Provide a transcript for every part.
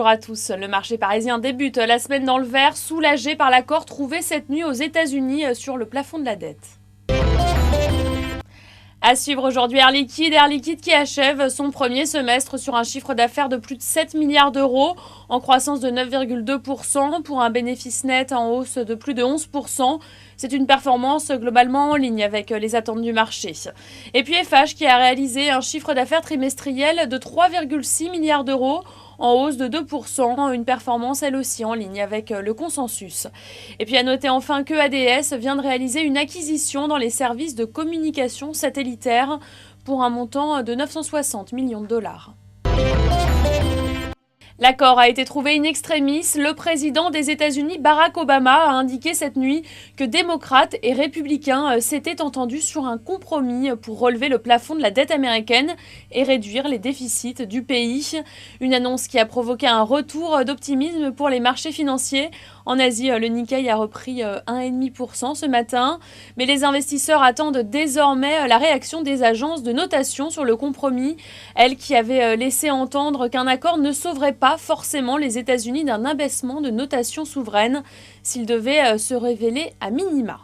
bonjour à tous. Le marché parisien débute la semaine dans le vert, soulagé par l'accord trouvé cette nuit aux États-Unis sur le plafond de la dette. À suivre aujourd'hui Air Liquide qui achève son premier semestre sur un chiffre d'affaires de plus de 7 milliards d'euros, en croissance de 9,2% pour un bénéfice net en hausse de plus de 11%. C'est une performance globalement en ligne avec les attentes du marché. Et puis FH qui a réalisé un chiffre d'affaires trimestriel de 3,6 milliards d'euros, en hausse de 2%, une performance elle aussi en ligne avec le consensus. Et puis à noter enfin que ADS vient de réaliser une acquisition dans les services de communication satellitaire pour un montant de 960 millions de dollars. L'accord a été trouvé in extremis. Le président des États-Unis, Barack Obama, a indiqué cette nuit que démocrates et républicains s'étaient entendus sur un compromis pour relever le plafond de la dette américaine et réduire les déficits du pays. Une annonce qui a provoqué un retour d'optimisme pour les marchés financiers. En Asie, le Nikkei a repris 1,5% ce matin. Mais les investisseurs attendent désormais la réaction des agences de notation sur le compromis. Elles qui avaient laissé entendre qu'un accord ne sauverait pas forcément les États-Unis d'un abaissement de notation souveraine s'il devait se révéler à minima.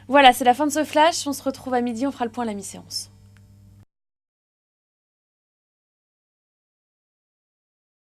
Voilà, c'est la fin de ce flash. On se retrouve à midi, on fera le point à la mi-séance.